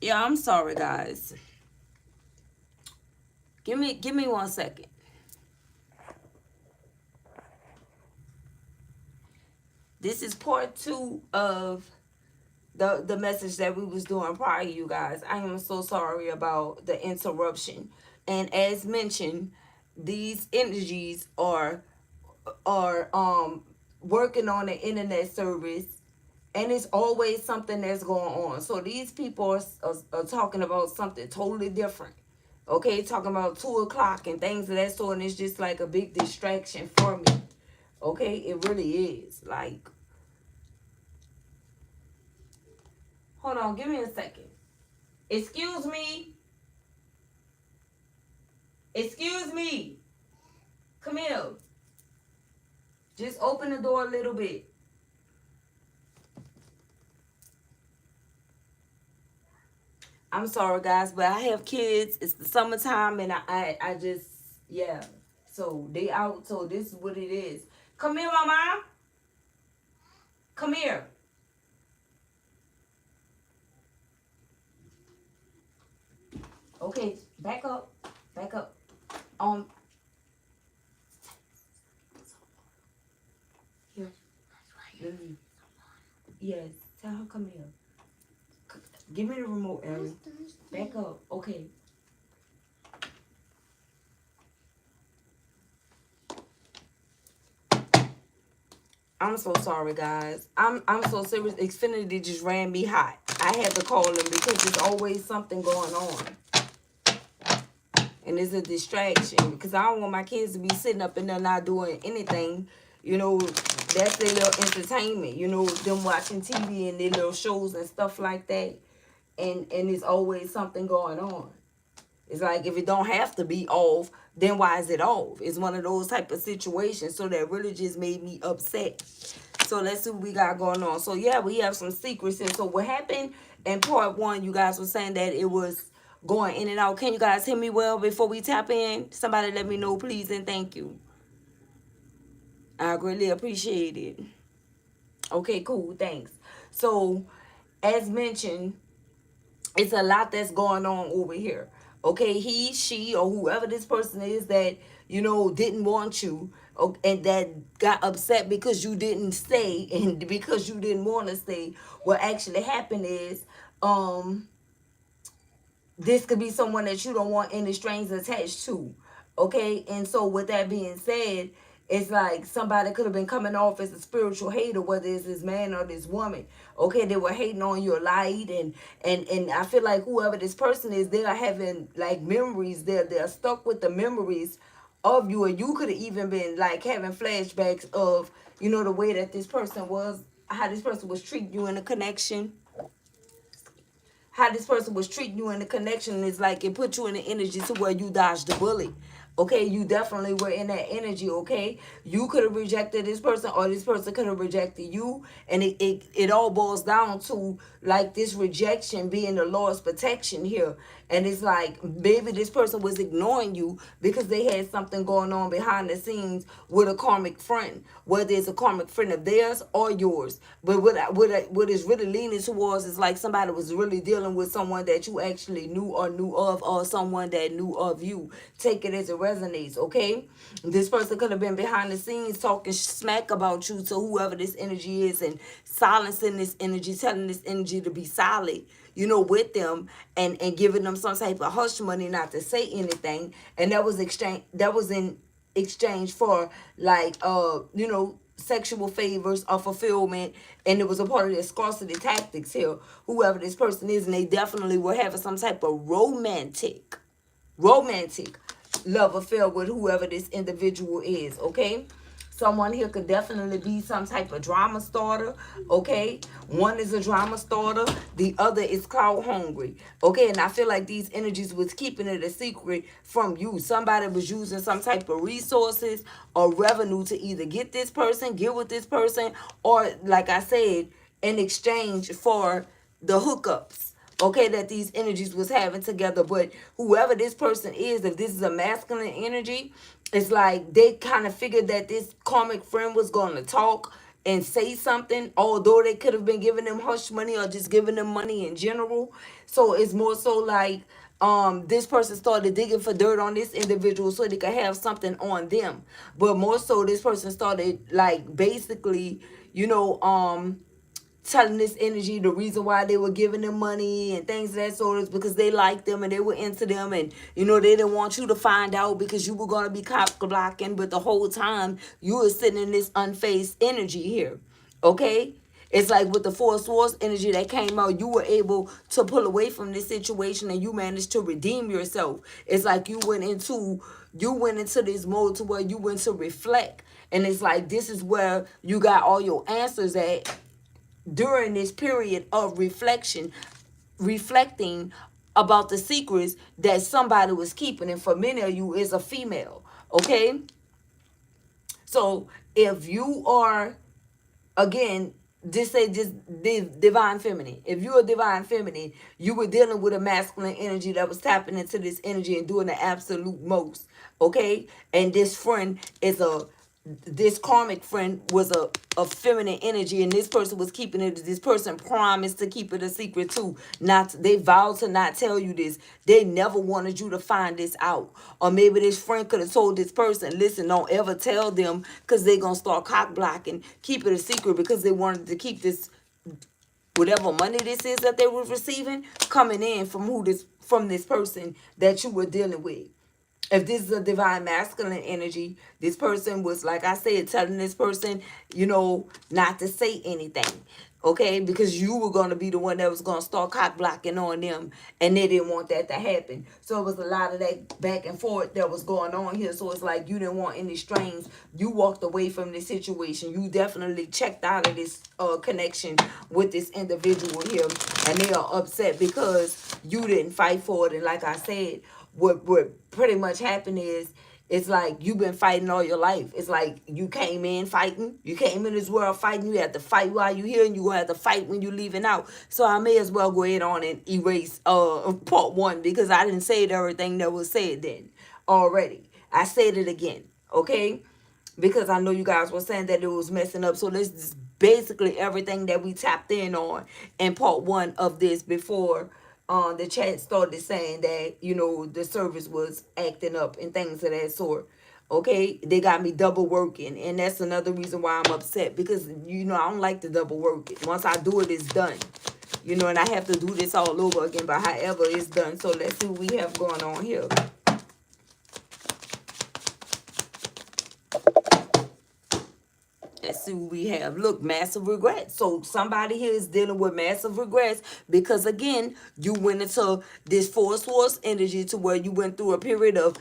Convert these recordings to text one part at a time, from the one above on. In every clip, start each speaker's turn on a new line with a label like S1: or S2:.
S1: Yeah, I'm sorry, guys. Give me 1 second. This is part two of the message that we was doing prior, you guys. I am so sorry about the interruption. And as mentioned, these energies are working on the internet service, and it's always something that's going on. So these people are talking about something totally different. Okay, talking about 2 o'clock and things of that sort, and it's just like a big distraction for me. Okay, it really is. Like, hold on, give me a second. Excuse me. Excuse me. Come here. Just open the door a little bit. I'm sorry, guys, but I have kids. It's the summertime, and I just, yeah. So they out. So this is what it is. Come here, mama. Come here. Okay, back up. Back up. Um, here. Lily. Yes. Tell her come here. Give me the remote, Aaron. Back up. Okay. I'm so sorry, guys. I'm so serious. Xfinity just ran me hot. I had to call them because there's always something going on. And it's a distraction because I don't want my kids to be sitting up and they're not doing anything. You know, that's their little entertainment. You know, them watching TV and their little shows and stuff like that. And there's always something going on. It's like if it don't have to be off, then why is it off? It's one of those type of situations. So that really just made me upset. So let's see what we got going on. So yeah, we have some secrets. And so what happened in part one, you guys were saying that it was going in and out. Can you guys hear me well before we tap in? Somebody let me know, please, and thank you. I greatly appreciate it. Okay, cool. Thanks. So as mentioned, it's a lot that's going on over here. Okay, he, she, or whoever this person is that, you know, didn't want you, and that got upset because you didn't stay and because you didn't want to stay. What actually happened is, this could be someone that you don't want any strings attached to. Okay, and so with that being said, it's like somebody could have been coming off as a spiritual hater, whether it's this man or this woman. Okay, they were hating on your light, and I feel like whoever this person is, they are having like memories. They're stuck with the memories of you, and you could have even been like having flashbacks of, you know, the way that this person was, how this person was treating you in a connection, how this person was treating you in the connection. Is like it put you in the energy to where you dodged the bullet. Okay, you definitely were in that energy. Okay, you could have rejected this person, or this person could have rejected you, and it all boils down to like this rejection being the Lord's protection here. And it's like maybe this person was ignoring you because they had something going on behind the scenes with a karmic friend, whether it's a karmic friend of theirs or yours. But what is really leaning towards is like somebody was really dealing with someone that you actually knew or knew of, or someone that knew of you. Take it as it resonates, okay? This person could have been behind the scenes talking smack about you to whoever this energy is, and silencing this energy, telling this energy to be solid, you know, with them, and giving them some type of hush money not to say anything. And that was in exchange for like you know, sexual favors or fulfillment. And it was a part of their scarcity tactics here, whoever this person is. And they definitely were having some type of romantic love affair with whoever this individual is. Okay, someone here could definitely be some type of drama starter. Okay, one is a drama starter, the other is cloud hungry. Okay, and I feel like these energies was keeping it a secret from you. Somebody was using some type of resources or revenue to either get this person, get with this person, or like I said, in exchange for the hookups, okay, that these energies was having together. But whoever this person is, if this is a masculine energy, it's like they kind of figured that this karmic friend was going to talk and say something, although they could have been giving them hush money or just giving them money in general. So it's more so like this person started digging for dirt on this individual so they could have something on them. But more so this person started like basically, you know, telling this energy the reason why they were giving them money and things of that sort is because they liked them and they were into them, and you know they didn't want you to find out because you were going to be cop blocking, but the whole time you were sitting in this unfazed energy here. Okay, it's like with the four swords energy that came out, you were able to pull away from this situation and you managed to redeem yourself. It's like you went into this mode to where you went to reflect, and it's like this is where you got all your answers at during this period of reflecting about the secrets that somebody was keeping, and for many of you is a female. Okay, so if you are, again, just say just divine feminine, if you're a divine feminine, you were dealing with a masculine energy that was tapping into this energy and doing the absolute most. Okay, and this karmic friend was a feminine energy, and this person was keeping it. This person promised to keep it a secret too. They vowed to not tell you this. They never wanted you to find this out. Or maybe this friend could have told this person, listen, don't ever tell them because they're gonna start cock blocking. Keep it a secret because they wanted to keep this, whatever money this is that they were receiving, coming in from this person that you were dealing with. If this is a divine masculine energy, this person was, like I said, telling this person, not to say anything. Okay, because you were going to be the one that was going to start cock blocking on them, and they didn't want that to happen. So it was a lot of that back and forth that was going on here. So it's like you didn't want any strings. You walked away from this situation. You definitely checked out of this connection with this individual here, and they are upset because you didn't fight for it. And like I said, what pretty much happened is, it's like you've been fighting all your life. It's like you came in fighting. You came in this world fighting. You had to fight while you're here, and you're going to have to fight when you're leaving out. So I may as well go ahead on and erase part one, because I didn't say everything that was said then already. I said it again, okay? Because I know you guys were saying that it was messing up. So this is basically everything that we tapped in on in part one of this before the chat started saying that, the service was acting up and things of that sort. Okay, they got me double working, and that's another reason why I'm upset, because I don't like to double work it. Once I do it, it's done. And I have to do this all over again, but however, it's done. So let's see what we have going on here. Let's see what we have. Look, massive regrets. So somebody here is dealing with massive regrets because, again, you went into this four source energy to where you went through a period of,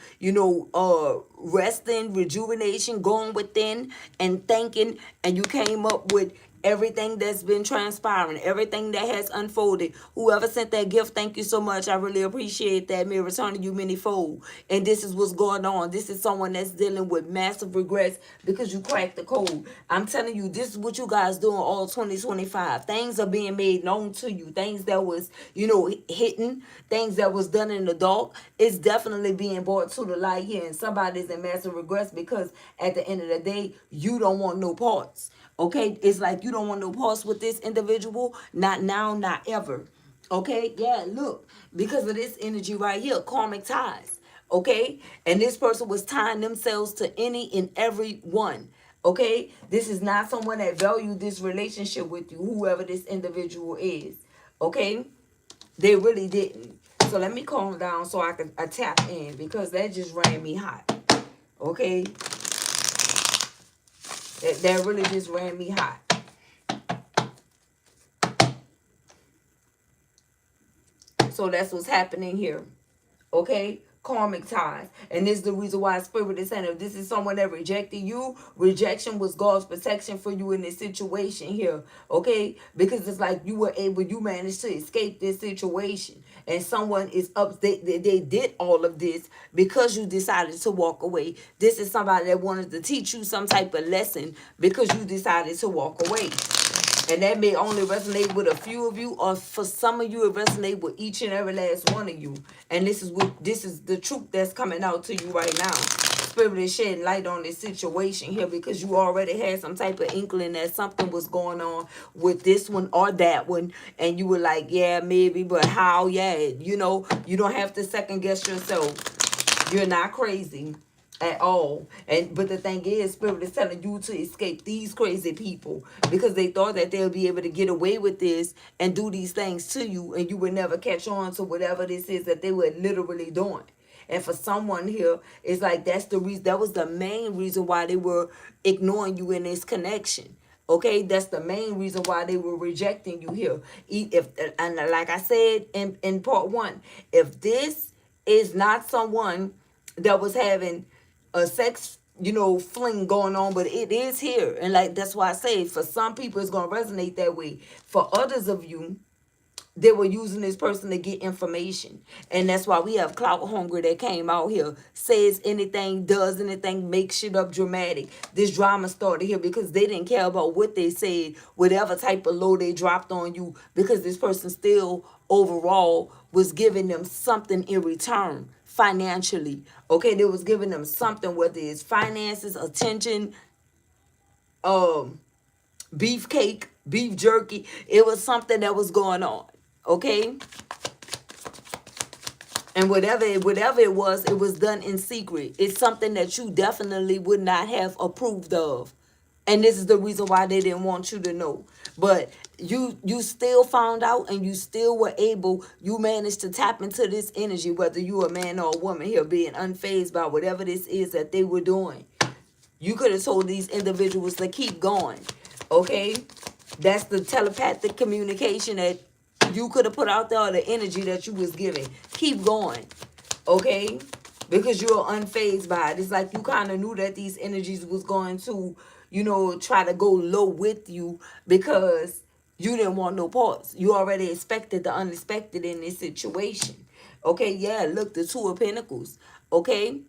S1: resting, rejuvenation, going within and thinking, and you came up with everything that's been transpiring, everything that has unfolded. Whoever sent that gift, thank you so much. I really appreciate that. May return to you many-fold. And this is what's going on. This is someone that's dealing with massive regrets because you cracked the code. I'm telling you, this is what you guys doing all 2025. Things are being made known to you. Things that was, hidden, things that was done in the dark, it's definitely being brought to the light here. And somebody's in massive regrets because at the end of the day, you don't want no parts. Okay, it's like you don't want no parts with this individual. Not now, not ever. Okay, yeah, look, because of this energy right here, karmic ties. Okay, and this person was tying themselves to any and every one. Okay, this is not someone that valued this relationship with you, whoever this individual is. Okay, they really didn't. So let me calm down so I can tap in, because that just ran me hot. Okay, that really just ran me hot. So that's what's happening here. Okay? Karmic ties. And this is the reason why Spirit is saying, if this is someone that rejected you, rejection was God's protection for you in this situation here. Okay? Because it's like you managed to escape this situation. And someone is up, they did all of this because you decided to walk away. This is somebody that wanted to teach you some type of lesson because you decided to walk away. And that may only resonate with a few of you, or for some of you, it resonate with each and every last one of you. And this is the truth that's coming out to you right now. Spirit is shedding light on this situation here because you already had some type of inkling that something was going on with this one or that one, and you were like, yeah, maybe, but how? Yeah, you don't have to second guess yourself. You're not crazy at all. And but the thing is, Spirit is telling you to escape these crazy people because they thought that they'll be able to get away with this and do these things to you, and you would never catch on to whatever this is that they were literally doing. And for someone here, it's like that's the reason. That was the main reason why they were ignoring you in this connection. Okay, that's the main reason why they were rejecting you here. If and like I said in part one, if this is not someone that was having a sex, fling going on, but it is here, and like that's why I say for some people it's gonna resonate that way. For others of you, they were using this person to get information, and that's why we have clout hunger that came out here, says anything, does anything, makes shit up dramatic. This drama started here because they didn't care about what they said, whatever type of low they dropped on you, because this person still overall was giving them something in return financially. Okay, they was giving them something, whether it's finances, attention, beefcake, beef jerky. It was something that was going on. Okay, and whatever it was done in secret. It's something that you definitely would not have approved of, and this is the reason why they didn't want you to know. But you still found out, and you still were able. You managed to tap into this energy, whether you a man or a woman here, being unfazed by whatever this is that they were doing. You could have told these individuals to keep going. Okay, that's the telepathic communication that you could have put out there, or the energy that you was giving. Keep going. Okay, because you're unfazed by it. It's like you kind of knew that these energies was going to, try to go low with you because you didn't want no parts. You already expected the unexpected in this situation. Okay, yeah, look, the Two of Pentacles. Okay,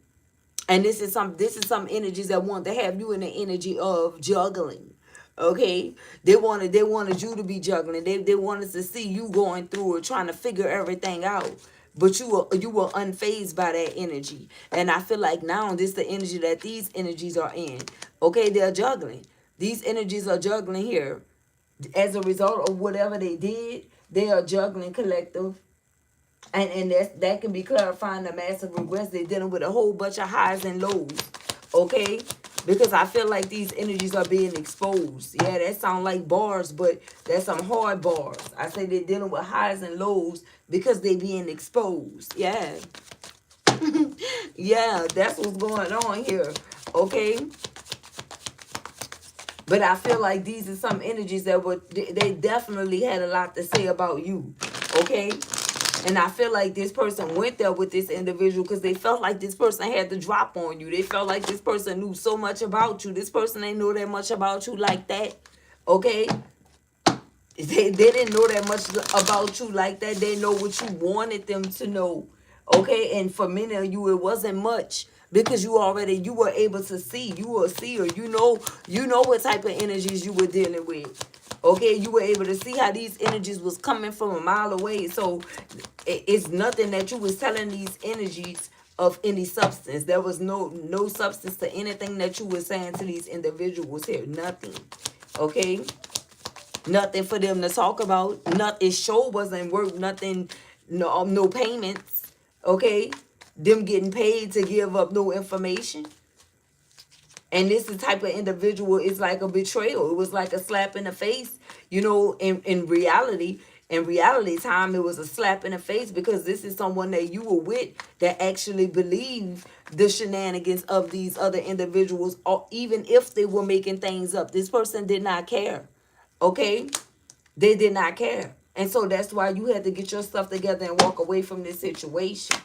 S1: and this is some energies that want to have you in the energy of juggling. Okay, they wanted you to be juggling. They wanted to see you going through or trying to figure everything out. But you were unfazed by that energy. And I feel like now this is the energy that these energies are in. Okay, they're juggling. These energies are juggling here. As a result of whatever they did, they are juggling collective. And that can be clarifying the massive regrets. They're dealing with a whole bunch of highs and lows. Okay? Because I feel like these energies are being exposed. Yeah, that sound like bars, but that's some hard bars. I say they're dealing with highs and lows because they being exposed. Yeah. Yeah, that's what's going on here. Okay? But I feel like these are some energies that they definitely had a lot to say about you. Okay? And I feel like this person went there with this individual because they felt like this person had the drop on you. They felt like this person knew so much about you. This person ain't know that much about you like that. Okay? They didn't know that much about you like that. They know what you wanted them to know. Okay? And for many of you, it wasn't much. Because you were able to see. You were a seer. You know what type of energies you were dealing with. Okay, you were able to see how these energies was coming from a mile away. So it's nothing that you was telling these energies of any substance. There was no substance to anything that you were saying to these individuals here. Nothing. Okay, nothing for them to talk about. Nothing. Show wasn't worth nothing. No payments. Okay, them getting paid to give up no information. And this is the type of individual is like a betrayal. It was like a slap in the face. In reality time, it was a slap in the face because this is someone that you were with that actually believed the shenanigans of these other individuals, or even if they were making things up. This person did not care. Okay? They did not care. And so that's why you had to get your stuff together and walk away from this situation.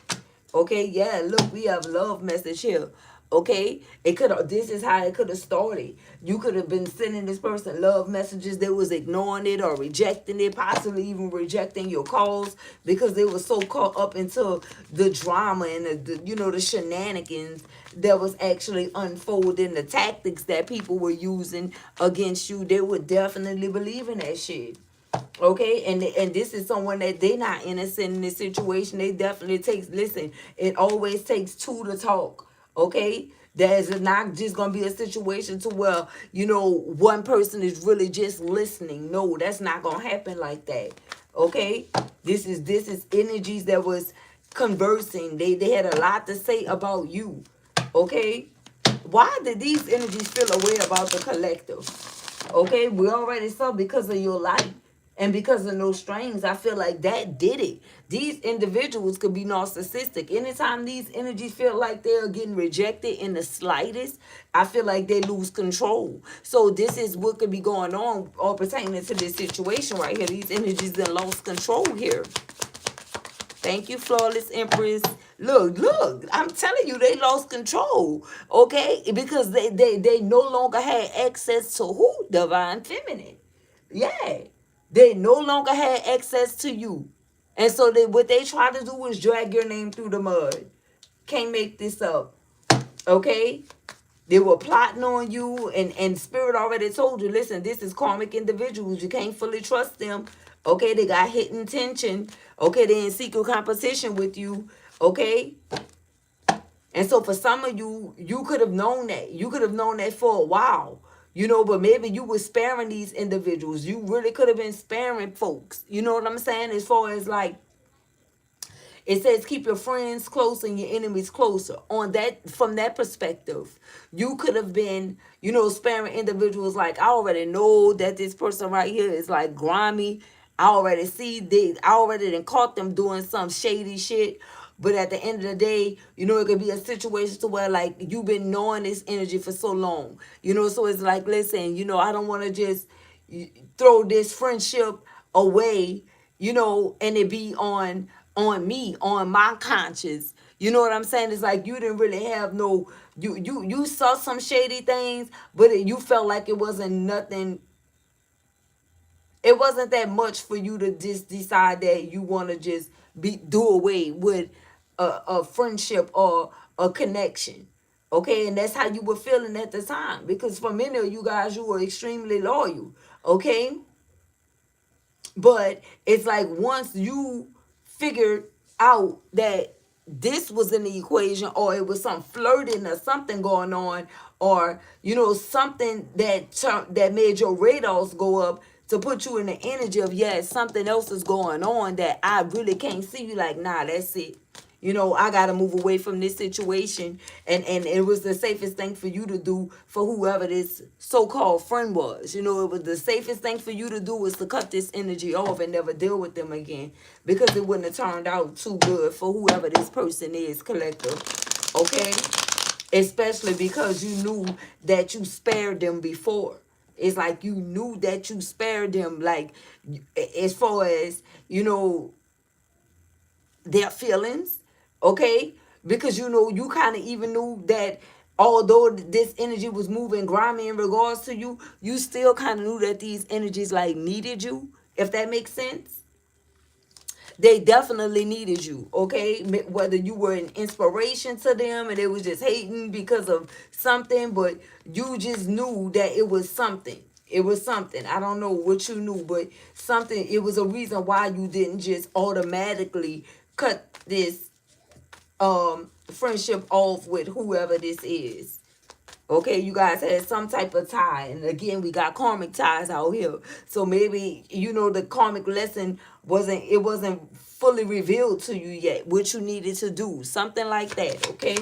S1: Okay, yeah, look, we have love message here. Okay, this is how it could have started. You could have been sending this person love messages. They was ignoring it or rejecting it, possibly even rejecting your calls because they were so caught up into the drama and the shenanigans that was actually unfolding, the tactics that people were using against you. They would definitely believe in that shit. Okay, and this is someone that they not innocent in this situation. They definitely listen, it always takes two to talk. Okay, There's not just gonna be a situation to where, one person is really just listening. No, that's not gonna happen like that. Okay? This is energies that was conversing. They had a lot to say about you. Okay? Why did these energies feel a way about the collective? Okay, we already saw because of your life and because of those strings. I feel like that did it. These individuals could be narcissistic. Anytime these energies feel like they're getting rejected in the slightest, I feel like they lose control. So this is what could be going on all pertaining to this situation right here. These energies that lost control here. Thank you, Flawless Empress. Look, I'm telling you, they lost control, okay? Because they no longer had access to who? Divine Feminine. Yeah. They no longer had access to you. And so what they try to do is drag your name through the mud. Can't make this up, okay? They were plotting on you, and Spirit already told you, listen, this is karmic individuals. You can't fully trust them. Okay, they got hidden intention. Okay, they in secret competition with you. Okay. And so for some of you, you could have known that. You could have known that for a while. But maybe you were sparing these individuals. You really could have been sparing folks. You know what I'm saying? As far as like, it says keep your friends close and your enemies closer. On that, from that perspective, you could have been, sparing individuals. Like, I already know that this person right here is like grimy. I already done caught them doing some shady shit. But at the end of the day, it could be a situation to where like you've been knowing this energy for so long. So it's like, listen, I don't want to just throw this friendship away, and it be on me, on my conscience. You know what I'm saying? It's like you didn't really have no, you saw some shady things, but you felt like it wasn't nothing. It wasn't that much for you to just decide that you want to just do away with a friendship or a connection. Okay, and that's how you were feeling at the time, because for many of you guys, you were extremely loyal. Okay, but it's like once you figured out that this was in the equation, or it was some flirting or something going on, or something that made your radars go up to put you in the energy of, yes, something else is going on that I really can't see. You like, nah, that's it. I got to move away from this situation. And it was the safest thing for you to do for whoever this so-called friend was. It was the safest thing for you to do was to cut this energy off and never deal with them again, because it wouldn't have turned out too good for whoever this person is, collective. Okay? Especially because you knew that you spared them before. It's like you knew that you spared them, like, as far as, their feelings, okay? Because you kind of even knew that although this energy was moving grimy in regards to you, you still kind of knew that these energies like needed you, if that makes sense. They definitely needed you, okay? Whether you were an inspiration to them and they was just hating because of something, but you just knew that it was something. It was something. I don't know what you knew, but something. It was a reason why you didn't just automatically cut this friendship off with whoever this is. Okay, you guys had some type of tie. And again, we got karmic ties out here. So maybe, the karmic lesson wasn't fully revealed to you yet, what you needed to do. Something like that, okay?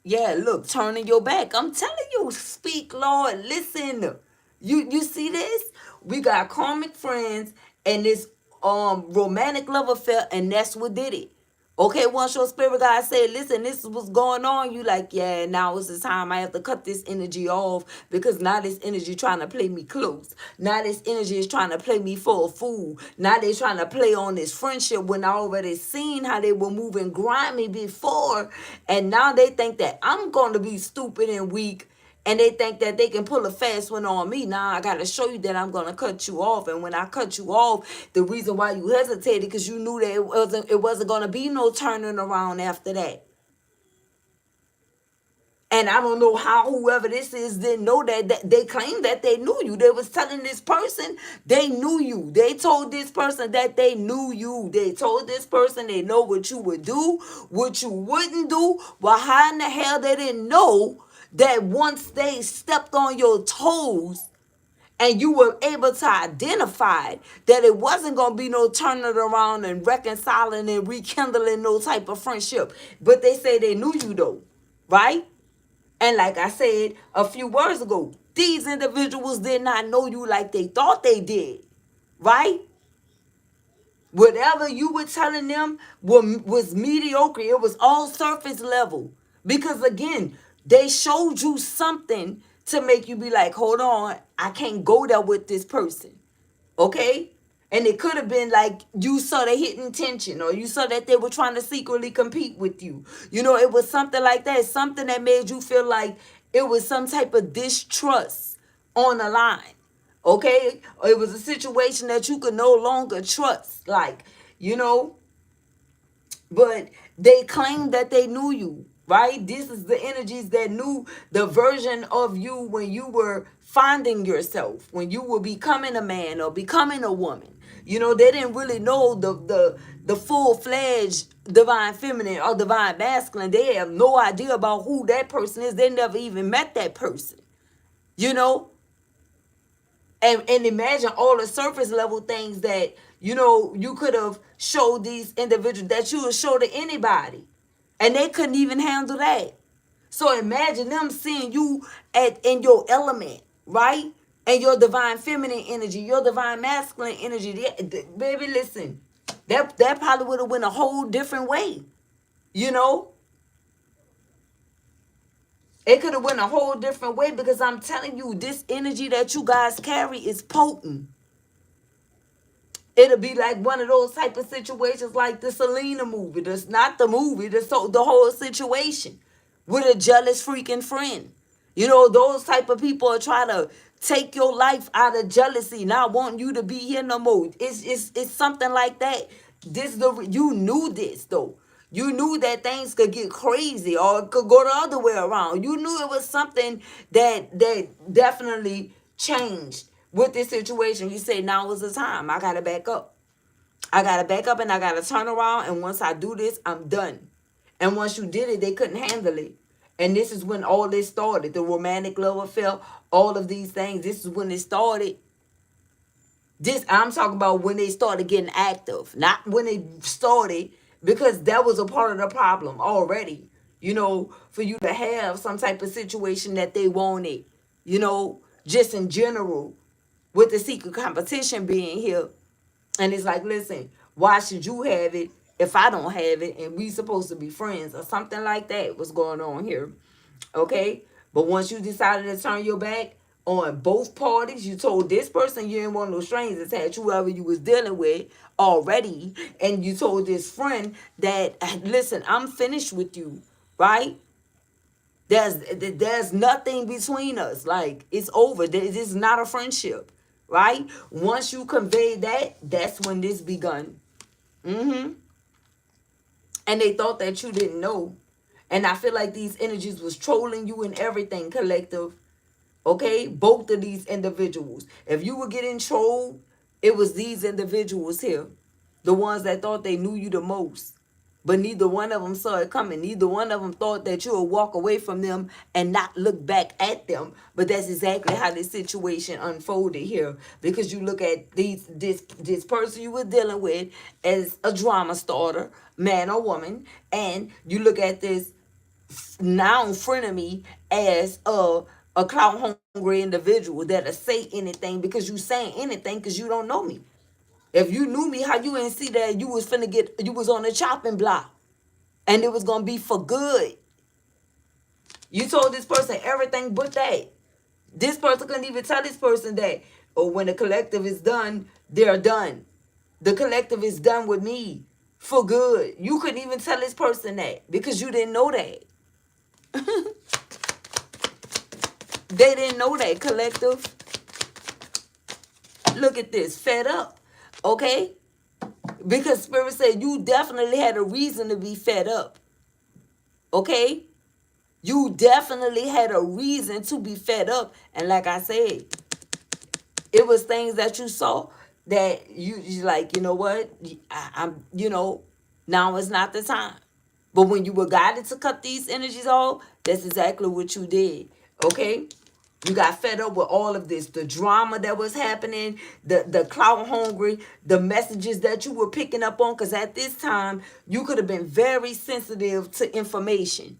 S1: Yeah, look, turning your back. I'm telling you, speak, Lord. Listen. You see this? We got karmic friends and this romantic love affair, and that's what did it. Okay, once your spirit guide said, listen, this is what's going on, you like, yeah, now is the time I have to cut this energy off, because now this energy trying to play me close. Now this energy is trying to play me for a fool. Now they trying to play on this friendship when I already seen how they were moving grimy before. And now they think that I'm going to be stupid and weak. And they think that they can pull a fast one on me. Now I got to show you that I'm going to cut you off. And when I cut you off, the reason why you hesitated, because you knew that it wasn't going to be no turning around after that. And I don't know how whoever this is didn't know that they claimed that they knew you. They was telling this person they knew you. They told this person that they knew you. They told this person they know what you would do, what you wouldn't do. Well, how in the hell they didn't know that once they stepped on your toes and you were able to identify that it wasn't going to be no turning around and reconciling and rekindling no type of friendship. But they say they knew you though, right? And like I said a few words ago, these individuals did not know you like they thought they did, right? Whatever you were telling them was mediocre. It was all surface level. Because again, they showed you something to make you be like, hold on, I can't go there with this person. Okay? And it could have been like you saw the hidden tension, or you saw that they were trying to secretly compete with you. You know, it was something like that. Something that made you feel like it was some type of distrust on the line. Okay? Or it was a situation that you could no longer trust. Like, you know, but they claimed that they knew you, right? This is the energies that knew the version of you when you were finding yourself, when you were becoming a man or becoming a woman. You know, they didn't really know the full-fledged divine feminine or divine masculine. They have no idea about who that person is. They never even met that person. You know, and imagine all the surface level things that you could have showed these individuals that you would show to anybody, and they couldn't even handle that. So imagine them seeing you in your element, right? And your divine feminine energy, your divine masculine energy. Baby, listen, that probably would have went a whole different way. you know it could have went a whole different way, because I'm telling you, this energy that you guys carry is potent. It'll be like one of those type of situations like the Selena movie. That's not the movie, the whole situation with a jealous freaking friend. Those type of people are trying to take your life out of jealousy, not wanting you to be here no more. It's something like that. You knew this though. You knew that things could get crazy or it could go the other way around. You knew it was something that definitely changed with this situation. You say now is the time. I gotta back up. I gotta back up and I gotta turn around. And once I do this, I'm done. And once you did it, they couldn't handle it. And this is when all this started. The romantic love affair, all of these things. This is when it started. I'm talking about when they started getting active, not when they started, because that was a part of the problem already. For you to have some type of situation that they wanted, just in general, with the secret competition being here. And it's like, listen, why should you have it if I don't have it, and we supposed to be friends or something like that? What's going on here? Okay? But once you decided to turn your back on both parties, you told this person you didn't want no strings attached, whoever you was dealing with already, and you told this friend that, listen, I'm finished with you, right? There's nothing between us. Like, it's over. This is not a friendship, right? Once you convey that, that's when this begun. And they thought that you didn't know. And I feel like these energies was trolling you and everything, collective. Okay? Both of these individuals. If you were getting trolled, it was these individuals here. The ones that thought they knew you the most. But neither one of them saw it coming. Neither one of them thought that you would walk away from them and not look back at them. But that's exactly how this situation unfolded here. Because you look at this person you were dealing with as a drama starter, man or woman. And you look at this now frenemy as a clout hungry individual that'll say anything because you saying anything because you don't know me. If you knew me, how you didn't see that you was on the chopping block and it was gonna be for good? You told this person everything but that. This person couldn't even tell this person that, or when the collective is done, they're done. The collective is done with me for good. You couldn't even tell this person that because you didn't know that. They didn't know that, collective. Look at this, fed up, okay? Because Spirit said you definitely had a reason to be fed up, okay? You definitely had a reason to be fed up. And like I said, it was things that you saw that you like, you know what? I'm, now is not the time. But when you were guided to cut these energies off, that's exactly what you did. Okay? You got fed up with all of this, the drama that was happening, the clout hungry, the messages that you were picking up on. Because at this time, you could have been very sensitive to information.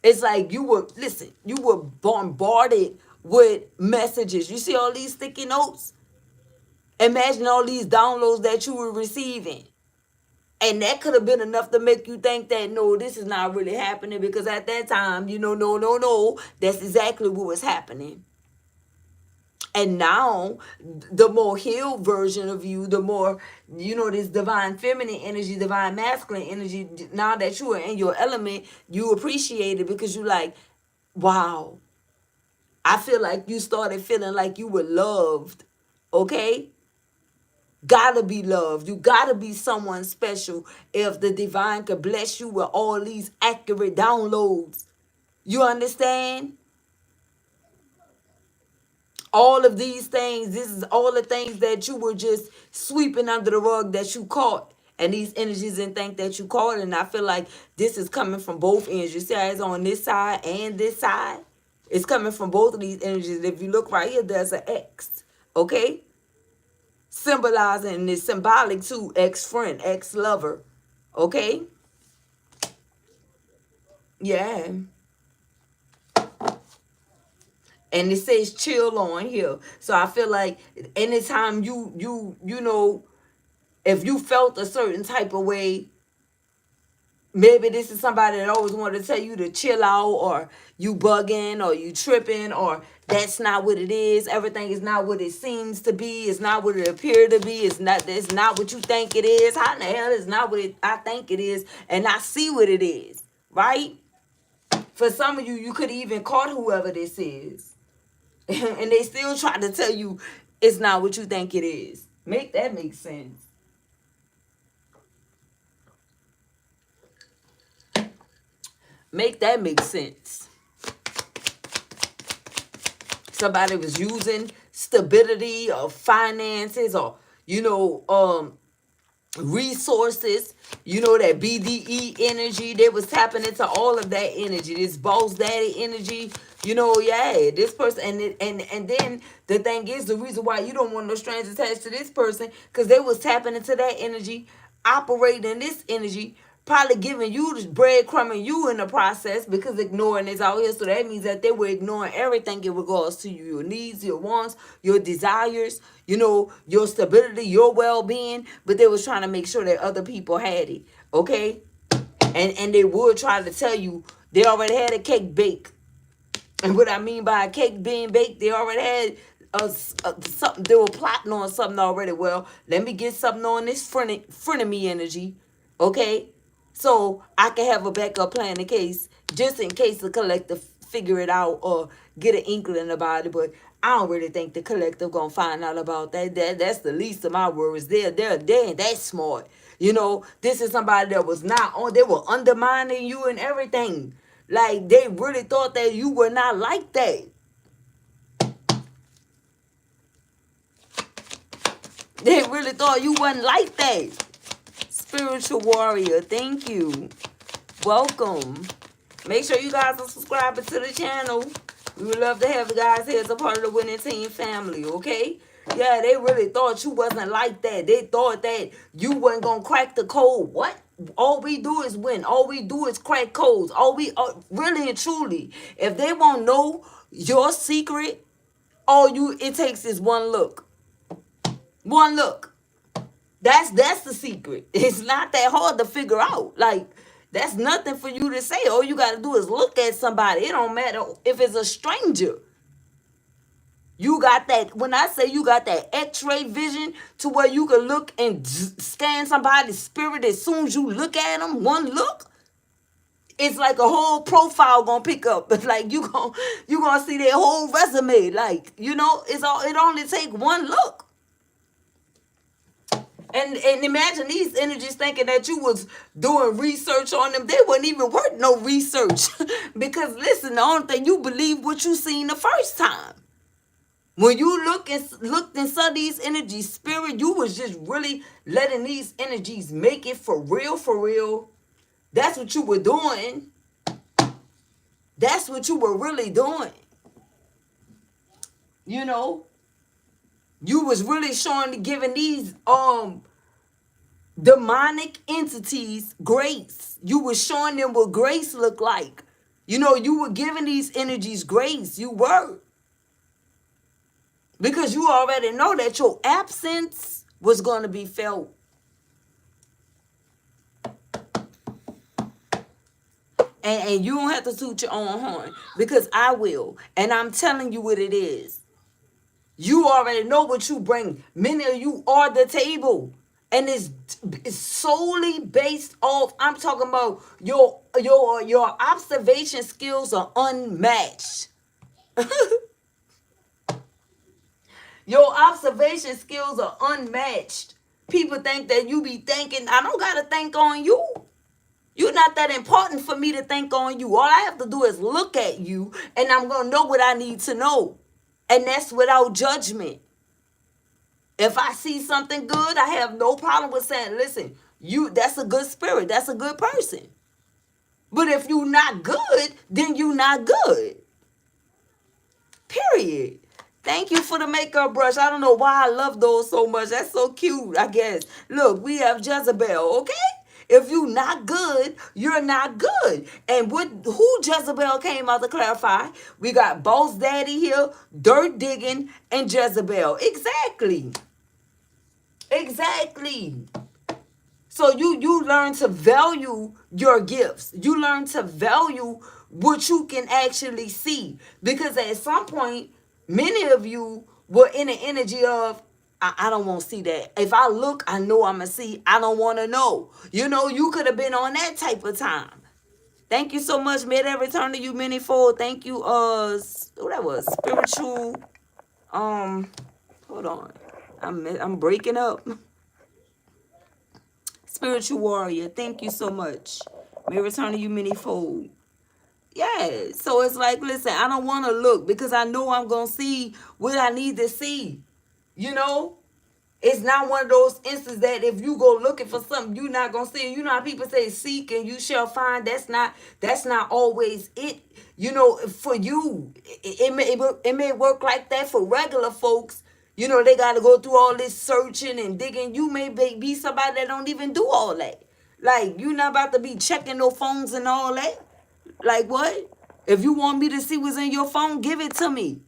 S1: It's like you were bombarded with messages. You see all these sticky notes? Imagine all these downloads that you were receiving. And that could have been enough to make you think that, no, this is not really happening. Because at that time, no, that's exactly what was happening. And now, the more healed version of you, the more, this divine feminine energy, divine masculine energy, now that you are in your element, you appreciate it because you like, wow, I feel like you started feeling like you were loved. Okay? Gotta be loved. You gotta be someone special if the divine could bless you with all these accurate downloads. You understand? All of these things, this is all the things that you were just sweeping under the rug that you caught. And these energies and think that you caught. And I feel like this is coming from both ends. You see how it's on this side and this side? It's coming from both of these energies. If you look right here, there's an X. Okay? Symbolizing, and it's symbolic too, ex-friend, ex-lover. Okay? Yeah. And it says chill on here. So I feel like anytime you know, if you felt a certain type of way, maybe this is somebody that always wanted to tell you to chill out, or you bugging, or you tripping, or that's not what it is. Everything is not what it seems to be. It's not what it appeared to be. It's not what you think it is. How in the hell is not what I think it is, and I see what it is, right? For some of you, you could even caught whoever this is. And they still try to tell you it's not what you think it is. Make that make sense. Make that make sense. Somebody was using stability or finances or, resources, that BDE energy. They was tapping into all of that energy, this boss daddy energy. Yeah, this person, and then the thing is, the reason why you don't want no strings attached to this person, because they was tapping into that energy, operating in this energy, probably giving you the breadcrumbing you in the process, because ignoring is out here. So that means that they were ignoring everything in regards to you, your needs, your wants, your desires, your stability, your well-being, but they was trying to make sure that other people had it. Okay? And they would try to tell you they already had a cake baked. And what I mean by a cake being baked, they already had something. They were plotting on something already. Well, let me get something on this frenemy energy, okay? So I can have a backup plan just in case the collective figure it out or get an inkling about it. But I don't really think the collective gonna find out about that. That's the least of my worries. They ain't that smart. This is somebody that was not on. They were undermining you and everything. Like, they really thought that you were not like that. They really thought you wasn't like that. Spiritual warrior, thank you. Welcome. Make sure you guys are subscribing to the channel. We would love to have you guys here as a part of the winning team family, okay? Yeah, they really thought you wasn't like that. They thought that you wasn't going to crack the code. What? All we do is win. All we do is crack codes. Really and truly, if they won't know your secret, it takes is one look. One look. That's the secret. It's not that hard to figure out. Like, that's nothing for you to say. All you got to do is look at somebody. It don't matter if it's a stranger. You got that, when I say you got that x-ray vision to where you can look and scan somebody's spirit as soon as you look at them, one look, it's like a whole profile gonna pick up. But like you gonna see their whole resume. Like, it only take one look. And imagine these energies thinking that you was doing research on them. They wasn't even worth no research. Because listen, the only thing, you believe what you seen the first time. When you looked inside these energies, spirit, you was just really letting these energies make it for real, for real. That's what you were doing. That's what you were really doing. You know, you was really showing, giving these demonic entities grace. You were showing them what grace looked like. You know, you were giving these energies grace. You were. Because you already know that your absence was going to be felt. And you don't have to toot your own horn, because I will. And I'm telling you what it is. You already know what you bring. Many of you are the table. And it's solely based off, I'm talking about your observation skills are unmatched. Your observation skills are unmatched. People think that you be thinking, I don't got to think on you. You're not that important for me to think on you. All I have to do is look at you, and I'm going to know what I need to know. And that's without judgment. If I see something good, I have no problem with saying, listen, that's a good spirit. That's a good person. But if you're not good, then you're not good. Period. Thank you for the makeup brush. I don't know why I love those so much. That's so cute, I guess. Look, we have Jezebel, okay? If you not good, you're not good. And who Jezebel came out to clarify? We got Boss Daddy here, Dirt Digging, and Jezebel. Exactly. Exactly. So you learn to value your gifts. You learn to value what you can actually see. Because at some point, many of you were in the energy of, I don't want to see that. If I look, I know I'm going to see. I don't want to know. You know, you could have been on that type of time. Thank you so much. May that return to you manyfold. Thank you, who that was? Spiritual, hold on. I'm breaking up. Spiritual warrior. Thank you so much. May return to you manyfold. Yeah. So it's like, listen, I don't want to look, because I know I'm going to see what I need to see. You know, it's not one of those instances that if you go looking for something, you're not going to see it. You know how people say, seek and you shall find. That's not always it. You know, for you, it may work like that for regular folks. You know, they got to go through all this searching and digging. You may be somebody that don't even do all that. Like, you're not about to be checking no phones and all that. Like, what? If you want me to see what's in your phone, give it to me.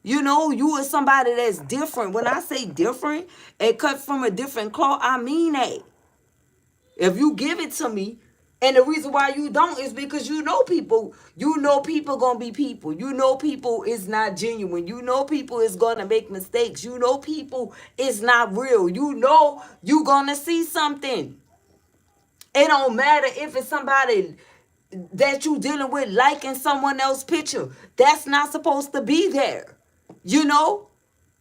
S1: You know, you are somebody that's different. When I say different, it cut from a different cloth, I mean that. If you give it to me, and the reason why you don't is because you know people gonna be people. You know people is not genuine. You know people is gonna make mistakes. You know people is not real. You know you gonna see something. It don't matter if it's somebody that you dealing with liking someone else's picture. That's not supposed to be there. You know?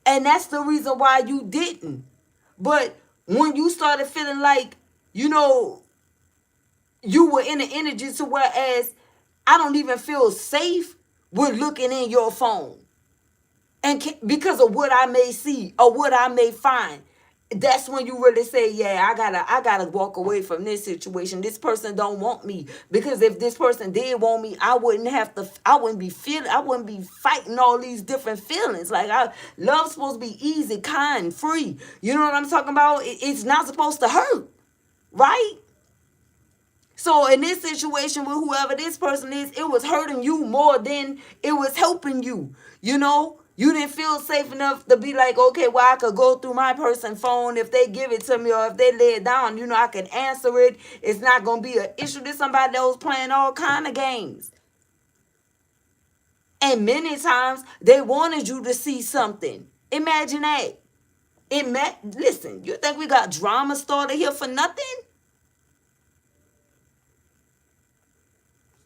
S1: And that's the reason why you didn't. But when you started feeling like, you know, you were in the energy to whereas I don't even feel safe with looking in your phone. And because of what I may see or what I may find, that's when you really say, yeah, I gotta walk away from this situation. This person don't want me. Because if this person did want me, I wouldn't be fighting all these different feelings. Like, love's supposed to be easy, kind, free. You know what I'm talking about? It's not supposed to hurt, right? So in this situation with whoever this person is, it was hurting you more than it was helping you. You know, you didn't feel safe enough to be like, okay, well, I could go through my person's phone. If they give it to me or if they lay it down, you know, I can answer it. It's not going to be an issue. There's somebody that was playing all kind of games. And many times they wanted you to see something. Imagine that. Listen, you think we got drama started here for nothing?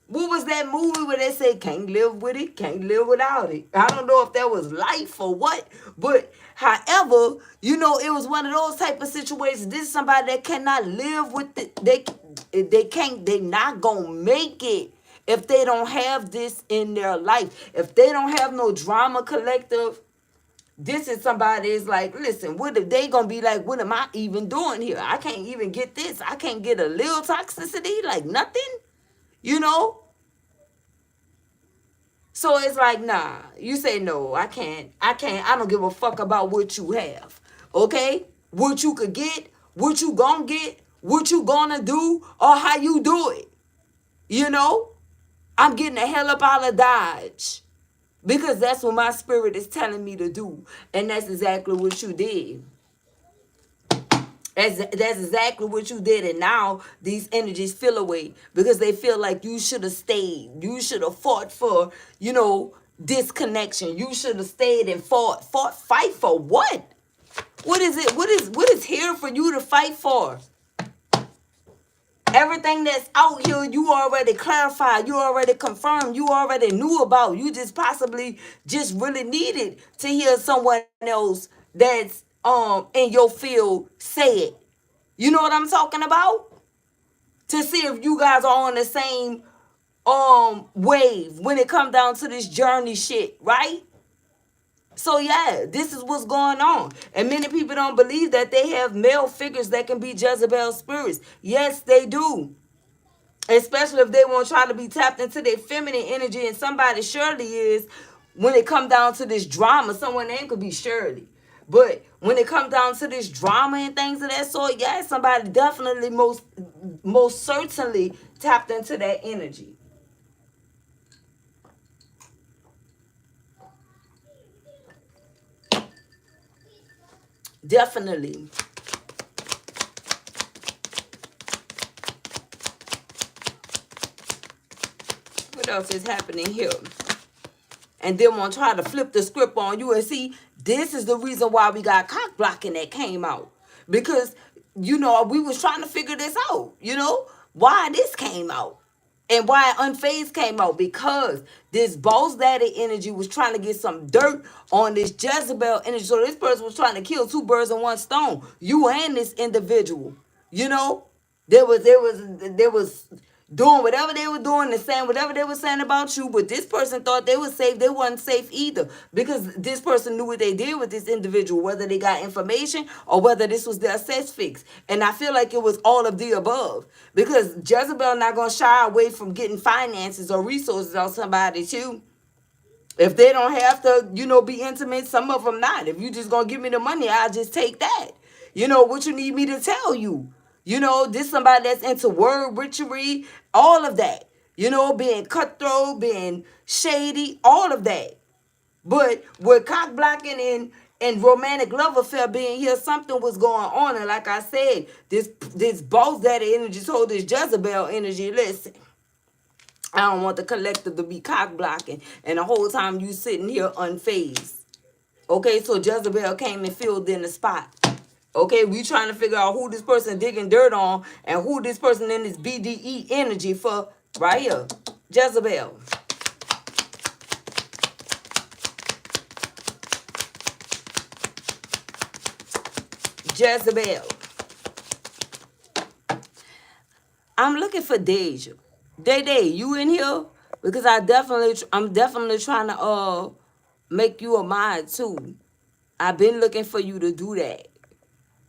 S1: What was that movie where they say can't live with it, can't live without it? I don't know if that was life or what, but however, you know, it was one of those type of situations. This is somebody that cannot live with it. They not gonna make it if they don't have this in their life. If they don't have no drama collective, this is somebody is like, listen, what if they gonna be like, what am I even doing here? I can't even get this. I can't get a little toxicity, like nothing, you know? So it's like, nah, you say no, I can't. I don't give a fuck about what you have. Okay? What you could get, what you gonna get, what you gonna do, or how you do it. You know? I'm getting the hell up out of Dodge. Because that's what my spirit is telling me to do. And that's exactly what you did. That's exactly what you did. And now these energies feel away because they feel like you should have stayed. You should have fought for, you know, this connection. You should have stayed and fight for what? What is it? What is here for you to fight for? Everything that's out here, you already clarified, you already confirmed, you already knew about. You just possibly just really needed to hear someone else that's in your field say it. You know what I'm talking about? To see if you guys are on the same wave when it comes down to this journey shit, right? So yeah, this is what's going on. And many people don't believe that they have male figures that can be Jezebel spirits. Yes, they do. Especially if they won't try to be tapped into their feminine energy, and somebody surely is when it come down to this drama. Someone name could be Shirley. But when it comes down to this drama and things of that sort, yeah, somebody definitely most certainly tapped into that energy. Definitely. What else is happening here? And then want to try to flip the script on you. And see, this is the reason why we got cock blocking that came out. Because, you know, we was trying to figure this out, you know, why this came out. And why Unfazed came out. Because this boss daddy energy was trying to get some dirt on this Jezebel energy. So this person was trying to kill two birds in one stone. You and this individual. You know? There was doing whatever they were doing and saying whatever they were saying about you, but this person thought they were safe. They wasn't safe either, because this person knew what they did with this individual, whether they got information or whether this was their sex fix. And I feel like it was all of the above, because Jezebel not gonna shy away from getting finances or resources on somebody too. If they don't have to, you know, be intimate, some of them not. If you just gonna give me the money, I'll just take that. You know, what you need me to tell you. You know, this somebody that's into word witchery, all of that. You know, being cutthroat, being shady, all of that. But with cock blocking and romantic love affair being here, something was going on. And like I said, this boss daddy energy told this Jezebel energy, listen, I don't want the collective to be cock blocking. And the whole time you sitting here unfazed. Okay, so Jezebel came and filled in the spot. Okay, we trying to figure out who this person digging dirt on and who this person in this BDE energy for right here. Jezebel. Jezebel. I'm looking for Deja. Day, you in here? Because I'm definitely trying to make you a mod too. I've been looking for you to do that.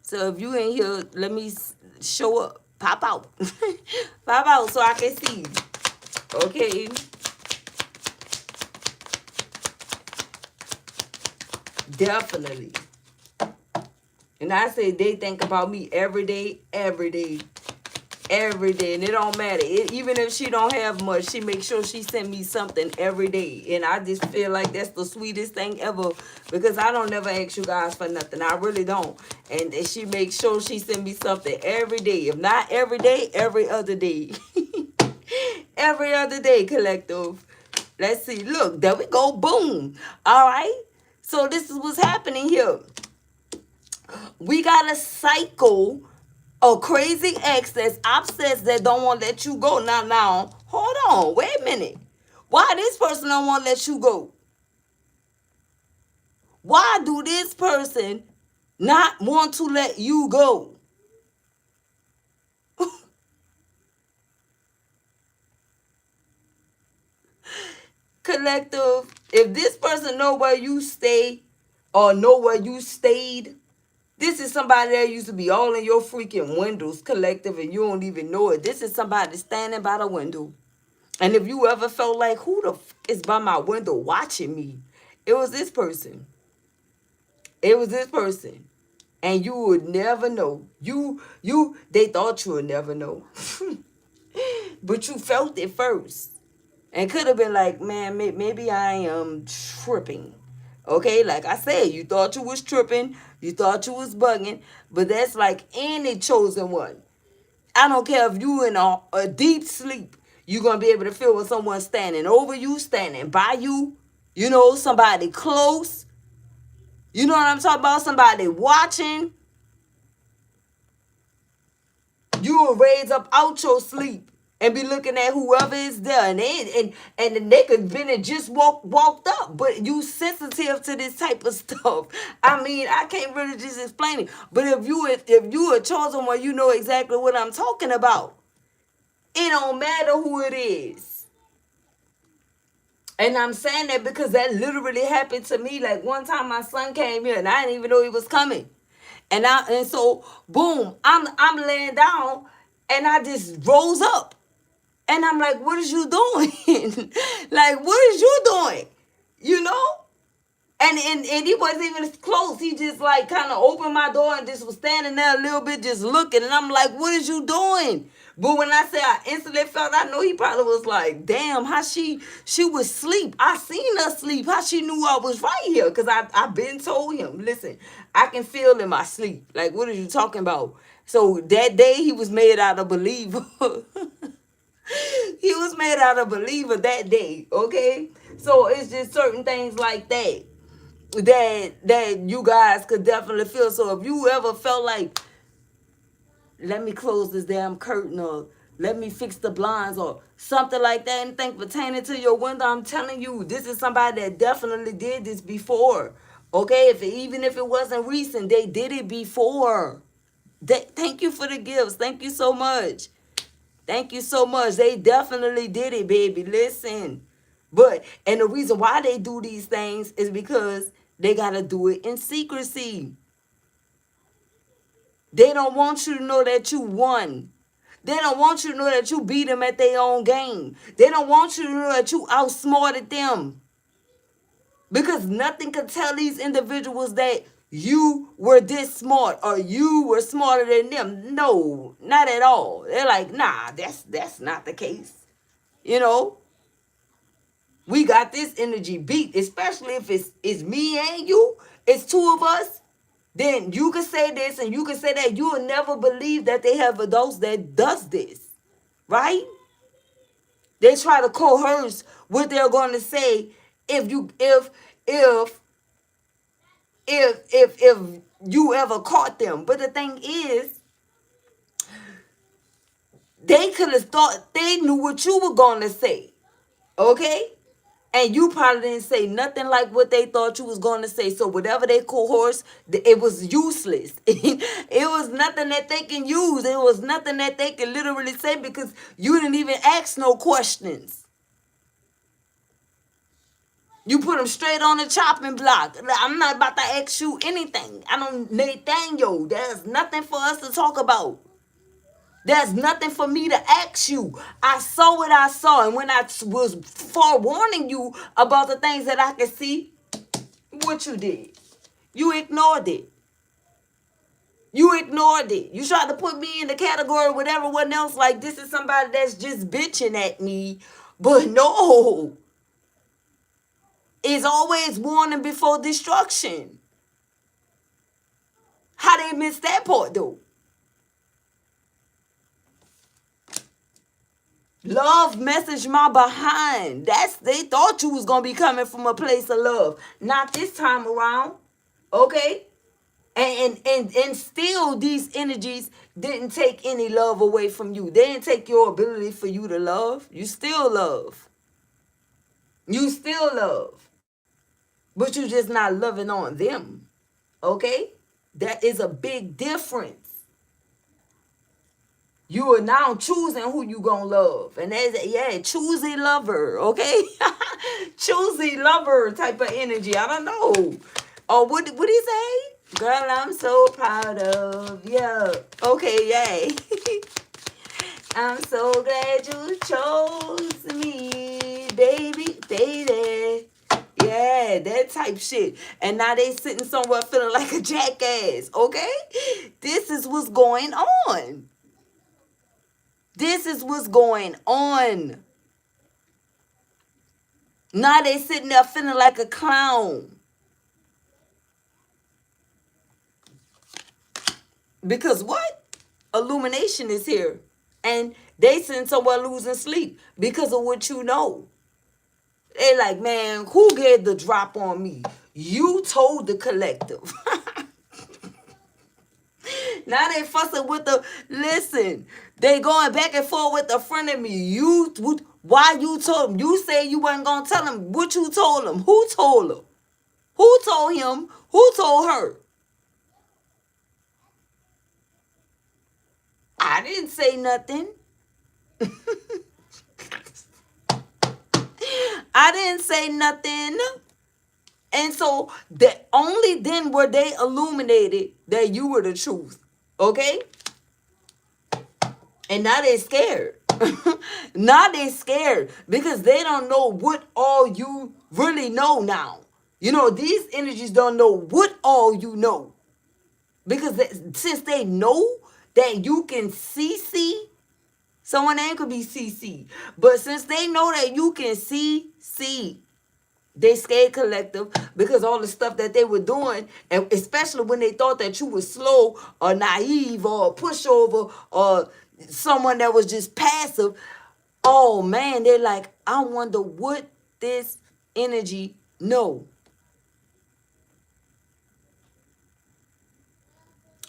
S1: So if you in here, let me show up. Pop out. Pop out so I can see you. Okay. Definitely. And I say they think about me every day, every day. Every day, and it don't matter. Even if she don't have much, she makes sure she send me something every day. And I just feel like that's the sweetest thing ever, because I don't never ask you guys for nothing. I really don't. And she makes sure she send me something every day. If not every day, every other day. Every other day, collective. Let's see. Look, there we go. Boom. All right. So this is what's happening here. We got a cycle. A crazy ex that's obsessed, that don't want to let you go. Now, Hold on, wait a minute. Why this person don't want to let you go? Why do this person not want to let you go? Collective, if this person know where you stay or know where you stayed, this is somebody that used to be all in your freaking windows, collective, and you don't even know it. This is somebody standing by the window. And if you ever felt like, who the is by my window watching me? It was this person. It was this person. And you would never know. They thought you would never know. But you felt it first. And could have been like, man, maybe I am tripping. Okay, like I said, you thought you was tripping. You thought you was bugging. But that's like any chosen one. I don't care if you in a deep sleep. You're going to be able to feel when someone's standing over you, standing by you. You know, somebody close. You know what I'm talking about? Somebody watching. You will raise up out your sleep and be looking at whoever is there, and they could been and just walked up, but you sensitive to this type of stuff. I mean, I can't really just explain it. But if you a chosen one, you know exactly what I'm talking about. It don't matter who it is. And I'm saying that because that literally happened to me. Like one time my son came here and I didn't even know he was coming. And so boom, I'm laying down and I just rose up. And I'm like, what is you doing? Like, what is you doing? You know? And he wasn't even close. He just like kind of opened my door and just was standing there a little bit just looking. And I'm like, what is you doing? But when I say I instantly felt, I know he probably was like, damn, how she was asleep. I seen her sleep. How she knew I was right here. Because I been told him, listen, I can feel in my sleep. Like, what are you talking about? So that day he was made out of believer. He was made out of believer that day, okay? So it's just certain things like that you guys could definitely feel. So if you ever felt like, let me close this damn curtain, or let me fix the blinds, or something like that, anything pertaining to your window, I'm telling you, this is somebody that definitely did this before, okay? Even if it wasn't recent, they did it before. Thank you for the gifts. Thank you so much. Thank you so much. They definitely did it, baby. Listen. And the reason why they do these things is because they got to do it in secrecy. They don't want you to know that you won. They don't want you to know that you beat them at their own game. They don't want you to know that you outsmarted them. Because nothing can tell these individuals that you were this smart or you were smarter than them. No, not at all. They're like, nah, that's not the case. You know, we got this energy beat, especially if it's me and you, it's two of us. Then you can say this and you can say that. You will never believe that they have adults that does this, right? They try to coerce what they're going to say if you ever caught them. But the thing is, they could have thought they knew what you were going to say, okay? And you probably didn't say nothing like what they thought you was going to say. So whatever they coerced, it was useless. It was nothing that they can use. It was nothing that they can literally say because you didn't even ask no questions. You put them straight on the chopping block. I'm not about to ask you anything. I don't, Nathaniel, there's nothing for us to talk about. There's nothing for me to ask you. I saw what I saw. And when I was forewarning you about the things that I could see, what you did? You ignored it. You ignored it. You tried to put me in the category with everyone else like this is somebody that's just bitching at me. But no. It's always warning before destruction. How they missed that part though? Love message my behind. They thought you was gonna be coming from a place of love. Not this time around. Okay? And still these energies didn't take any love away from you. They didn't take your ability for you to love. You still love. You still love. But you're just not loving on them. Okay? That is a big difference. You are now choosing who you gonna love. And that's, yeah, choosy lover, okay? Choosy lover type of energy. I don't know. Oh, what he say? Girl, I'm so proud of you. Okay, yay. I'm so glad you chose me, baby. Yeah, that type shit. And now they sitting somewhere feeling like a jackass, okay? This is what's going on. This is what's going on. Now they sitting there feeling like a clown. Because what? Illumination is here. And they sitting somewhere losing sleep because of what you know. They like, man, who gave the drop on me? You told the collective. Now they fussing with the, listen, they going back and forth with the friend of me. Why you told him? You say you wasn't going to tell him what you told him. Who told him? Who told him? Who told her? I didn't say nothing. I didn't say nothing. And so that only then were they illuminated that you were the truth. Okay? And now they're scared. Now they're scared because they don't know what all you really know now. You know, these energies don't know what all you know. Because since they know that you can see, someone name could be CC. But since they know that you can see, they scared collective because all the stuff that they were doing, and especially when they thought that you were slow or naive or a pushover or someone that was just passive. Oh man, they're like, I wonder what this energy know.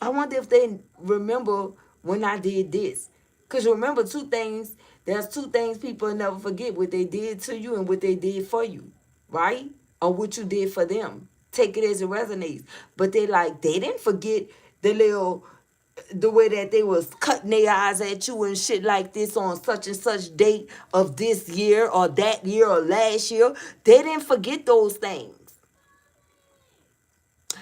S1: I wonder if they remember when I did this. Because remember there's two things people never forget: what they did to you and what they did for you, right? Or what you did for them. Take it as it resonates. But they didn't forget the way that they was cutting their eyes at you and shit like this on such and such date of this year or that year or last year. They didn't forget those things.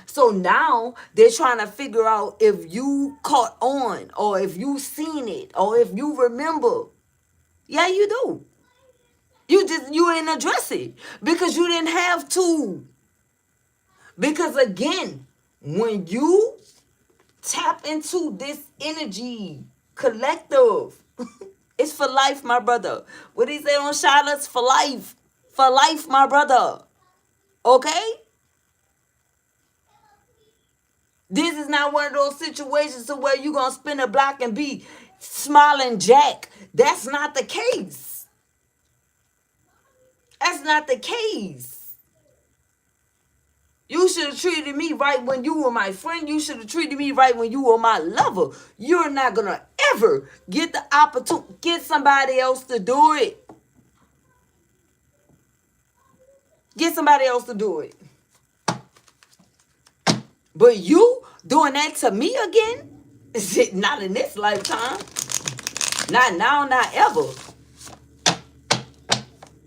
S1: So now they're trying to figure out if you caught on or if you seen it or if you remember. Yeah, you do. You ain't address it because you didn't have to. Because again, when you tap into this energy collective, it's for life, my brother. What he say on Charlotte's for life. For life, my brother. Okay? This is not one of those situations to where you're going to spin a block and be smiling Jack. That's not the case. That's not the case. You should have treated me right when you were my friend. You should have treated me right when you were my lover. You're not going to ever get the opportunity. Get somebody else to do it. Get somebody else to do it. But you doing that to me again? Not in this lifetime. Not now, not ever.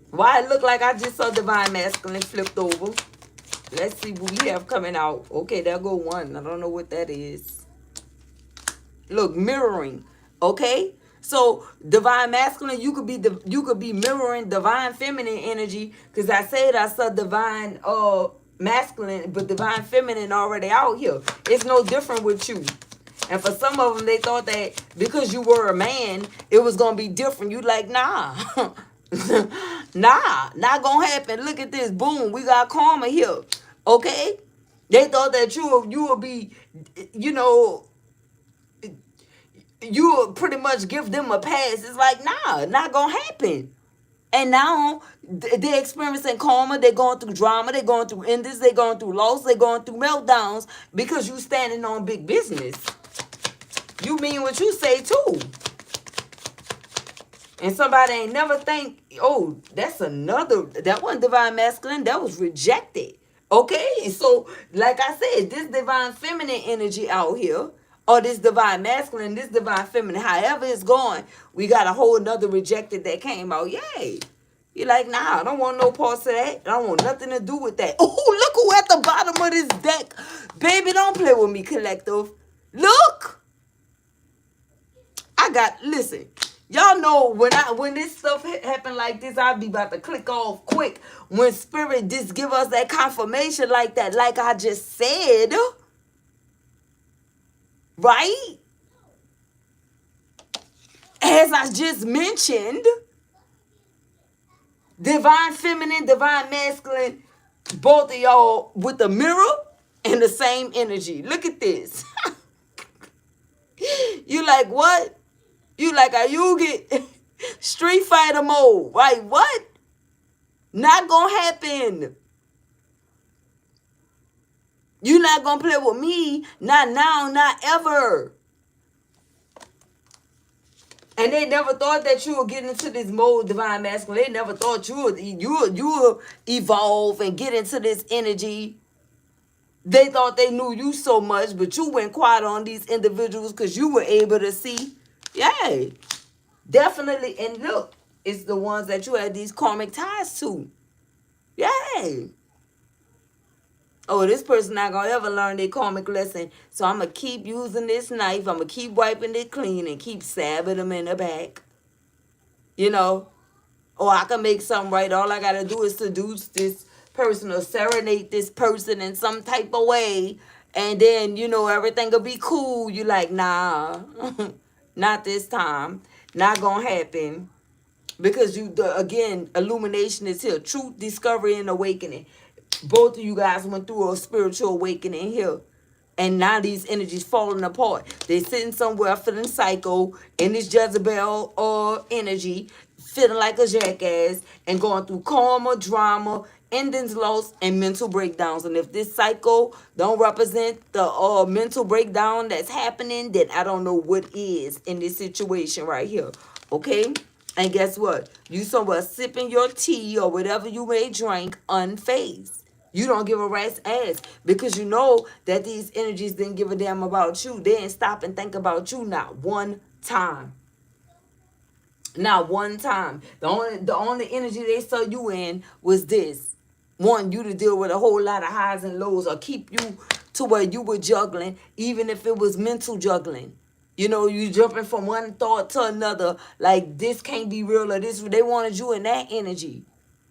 S1: Why it look like I just saw Divine Masculine flipped over. Let's see what we have coming out. Okay, there go one. I don't know what that is. Look, mirroring. Okay? So Divine Masculine, you could be mirroring Divine Feminine energy. Because I said I saw Divine Masculine, but Divine Feminine already out here. It's no different with you. And for some of them, they thought that because you were a man, it was going to be different. You like, nah. Nah, not going to happen. Look at this. Boom. We got karma here. Okay? They thought that you would be, you know, you would pretty much give them a pass. It's like, nah, not going to happen. And now they're experiencing karma, they're going through drama, they're going through endings, they're going through loss, they're going through meltdowns because you standing on big business. You mean what you say too. And somebody ain't never think, oh, that wasn't divine masculine, that was rejected. Okay? And so, like I said, this divine feminine energy out here, or this divine masculine, this divine feminine, however it's going, we got a whole nother rejected that came out. Yay. You're like, nah, I don't want no parts of that. I don't want nothing to do with that. Oh, look who at the bottom of this deck. Baby, don't play with me, collective. Look. Listen, y'all know when this stuff happen like this, I'll be about to click off quick. When spirit just give us that confirmation like that, like I just said, right? As I just mentioned, divine feminine, divine masculine, both of y'all with the mirror and the same energy. Look at this. You like what? You like a Yugi Street Fighter mode, right? What? Not gonna happen. You not gonna play with me. Not now, not ever. And they never thought that you would get into this mode, divine masculine. They never thought you would evolve and get into this energy. They thought they knew you so much, but you went quiet on these individuals because you were able to see. Yay. Definitely. And look, it's the ones that you had these karmic ties to. Yay. Oh, this person not gonna ever learn their karmic lesson. So I'm gonna keep using this knife. I'm gonna keep wiping it clean and keep stabbing them in the back. You know, or I can make something right. All I gotta do is seduce this person or serenade this person in some type of way, and then everything will be cool. You like, nah, not this time. Not gonna happen. Because again, illumination is here. Truth, discovery, and awakening. Both of you guys went through a spiritual awakening here. And now these energies falling apart. They sitting somewhere feeling psycho in this Jezebel energy, feeling like a jackass, and going through karma, drama, endings, loss, and mental breakdowns. And if this cycle don't represent the mental breakdown that's happening, then I don't know what is in this situation right here. Okay? And guess what? You somewhere sipping your tea or whatever you may drink unfazed. You don't give a rat's ass because you know that these energies didn't give a damn about you. They didn't stop and think about you not one time. Not one time. The only energy they saw you in was this. Want you to deal with a whole lot of highs and lows or keep you to where you were juggling, even if it was mental juggling. You jumping from one thought to another, like this can't be real or this. They wanted you in that energy.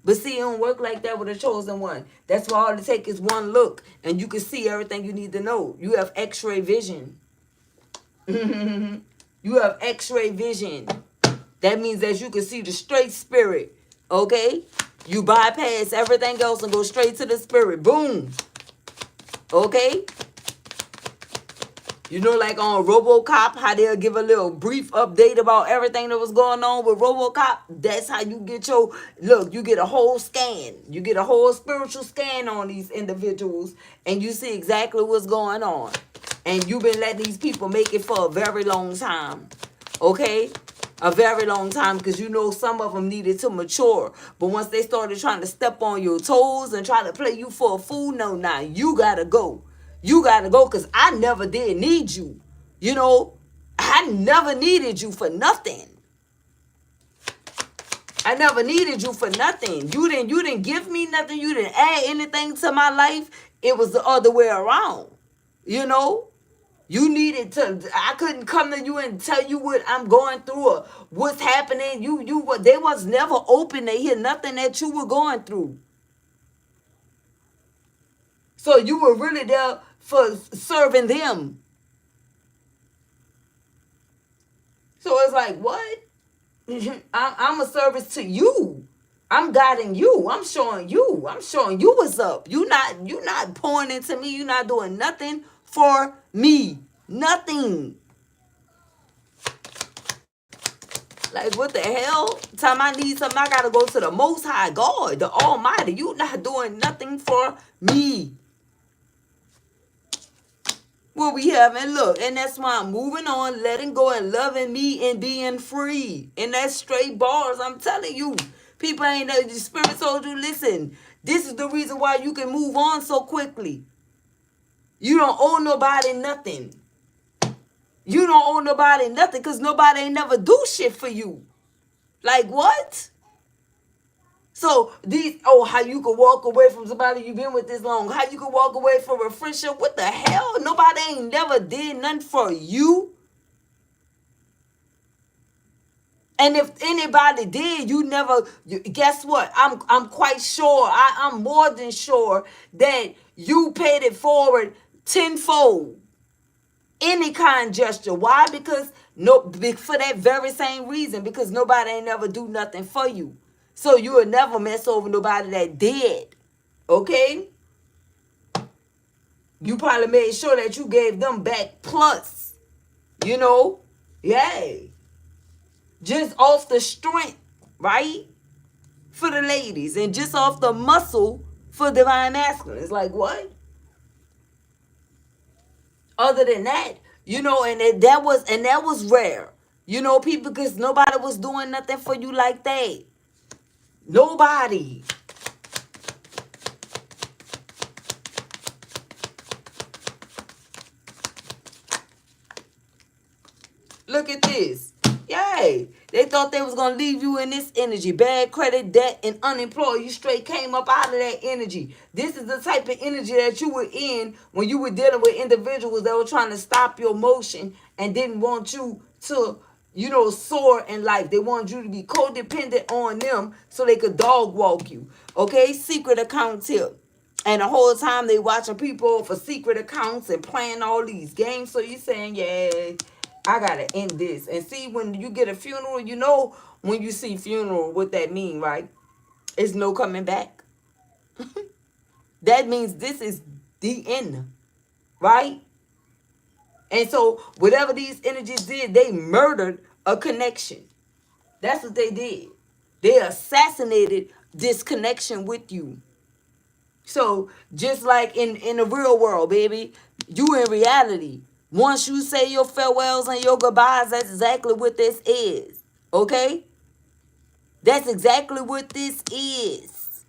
S1: But see, it don't work like that with a chosen one. That's why all it takes is one look, and you can see everything you need to know. You have X-ray vision. You have X-ray vision. That means that you can see the straight spirit. Okay? You bypass everything else and go straight to the spirit. Boom. Okay? Like on RoboCop, how they'll give a little brief update about everything that was going on with RoboCop. That's how you get you get a whole scan. You get a whole spiritual scan on these individuals, and you see exactly what's going on. And you've been letting these people make it for a very long time. Okay? A very long time, because some of them needed to mature. But once they started trying to step on your toes and try to play you for a fool, no, now you gotta go. You gotta go, because I never did need you. I never needed you for nothing. I never needed you for nothing. You didn't give me nothing. You didn't add anything to my life. It was the other way around. You needed to. I couldn't come to you and tell you what I'm going through or what's happening. They was never open to hear nothing that you were going through. So you were really there for serving them. So it's like, what? I'm a service to you. I'm guiding you. I'm showing you. I'm showing you what's up. You not pouring into me. You not doing nothing for me. Nothing. Like, what the hell? Time I need something, I gotta go to the Most High God, the Almighty. You not doing nothing for me. What we have, and look, and that's why I'm moving on, letting go and loving me and being free. And that's straight bars, I'm telling you. People ain't know, the Spirit told you, listen, this is the reason why you can move on so quickly. You don't owe nobody nothing. You don't owe nobody nothing because nobody ain't never do shit for you. Like, what? So how you could walk away from somebody you've been with this long? How you could walk away from a friendship? What the hell? Nobody ain't never did nothing for you. And if anybody did, guess what? I'm quite sure, I'm more than sure that you paid it forward tenfold. Any kind gesture. Why? Because for that very same reason. Because nobody ain't never do nothing for you. So you will never mess over nobody that did. Okay? You probably made sure that you gave them back plus. Yay. Just off the strength, right? For the ladies. And just off the muscle for divine masculine. It's like, what? Other than that, and that was rare. People, because nobody was doing nothing for you like that. Nobody. Look at this. Yay. They thought they was going to leave you in this energy. Bad credit, debt, and unemployed. You straight came up out of that energy. This is the type of energy that you were in when you were dealing with individuals that were trying to stop your motion and didn't want you to, soar in life. They wanted you to be codependent on them so they could dog walk you. Okay? Secret account tip. And the whole time they watching people for secret accounts and playing all these games. So you saying, yeah, I gotta end this. And see, when you get a funeral, when you see funeral, what that mean, right? It's no coming back. That means this is the end, right? And so whatever these energies did, they murdered a connection. That's what they did. They assassinated this connection with you. So just like in the real world, baby, you in reality. Once you say your farewells and your goodbyes, that's exactly what this is. Okay? That's exactly what this is.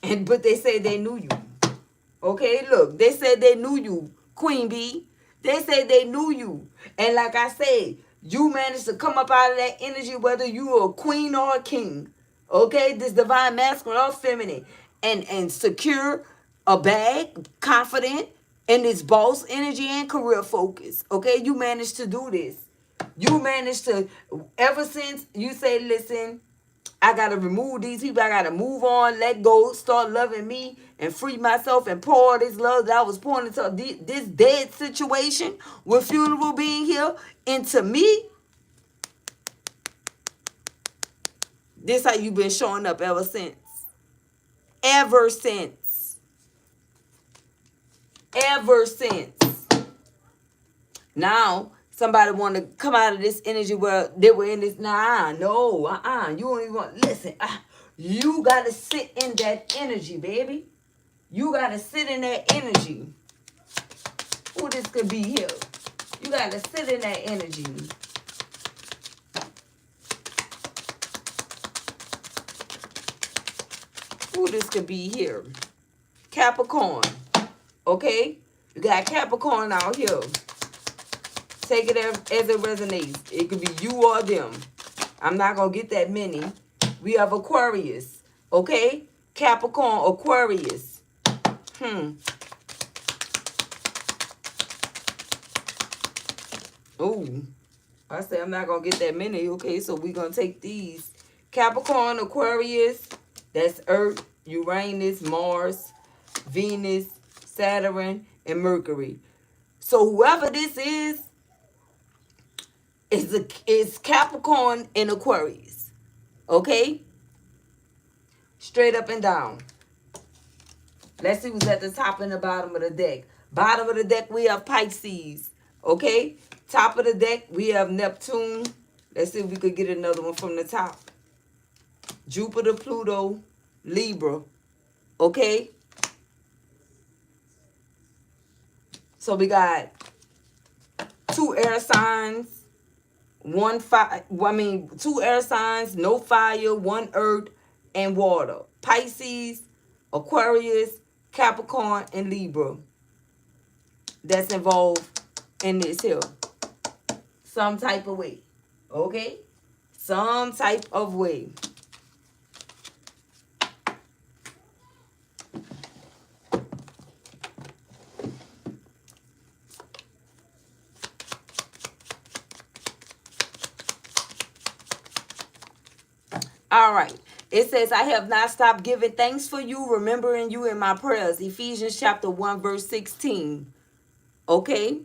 S1: But they say they knew you. Okay, look, they said they knew you, Queen Bee. They said they knew you. And like I said, you managed to come up out of that energy, whether you are a queen or a king. Okay, this divine masculine or feminine. And secure a bag, confident, in this boss energy and career focus. Okay, you managed to do this. You managed to, ever since you say, listen, I got to remove these people. I got to move on, let go, start loving me, and free myself and pour this love that I was pouring into this dead situation with funeral being here into me. This how you been showing up ever since. Ever since. Ever since. Now, somebody want to come out of this energy where they were in this. Nah, no, you don't even want, listen, you got to sit in that energy, baby. You got to sit in that energy. Who this could be here? You got to sit in that energy. Who this could be here? Capricorn. Okay? You got Capricorn out here. Take it as it resonates. It could be you or them. I'm not going to get that many. We have Aquarius. Okay? Capricorn, Aquarius. Ooh. I say I'm not going to get that many. Okay, so we're going to take these. Capricorn, Aquarius. That's Earth, Uranus, Mars, Venus, Saturn, and Mercury. So whoever this is Capricorn and Aquarius. Okay? Straight up and down. Let's see who's at the top and the bottom of the deck. Bottom of the deck, we have Pisces. Okay, top of the deck, we have Neptune. Let's see if we could get another one from the top. Jupiter, Pluto, Libra. Okay, so we got 2 air signs, 1 fire. I mean, 2 air signs, no fire, 1 earth, and water. Pisces, Aquarius, Capricorn, and Libra. That's involved in this here. Some type of way. Okay? Some type of way. All right. It says, I have not stopped giving thanks for you, remembering you in my prayers. Ephesians chapter 1, verse 16. Okay?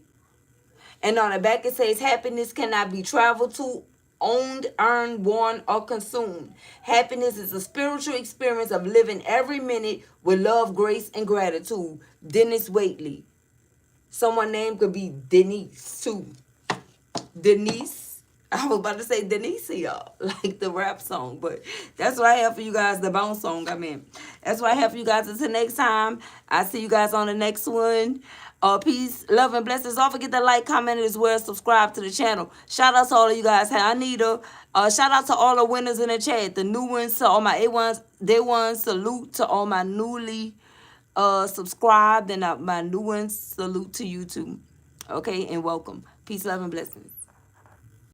S1: And on the back it says, happiness cannot be traveled to, owned, earned, worn, or consumed. Happiness is a spiritual experience of living every minute with love, grace, and gratitude. Dennis Waitley. Someone name could be Denise too. Denise. I was about to say Denise, y'all, like the rap song, but that's what I have for you guys, the bounce song. I mean, that's what I have for you guys. Until next time, I see you guys on the next one. Peace, love, and blessings. Don't forget to like, comment, as well. Subscribe to the channel. Shout out to all of you guys. Hey, Anita. Shout out to all the winners in the chat. The new ones, to all my A1s, day ones. Salute to all my newly subscribed, and my new ones. Salute to you too. Okay, and welcome. Peace, love, and blessings.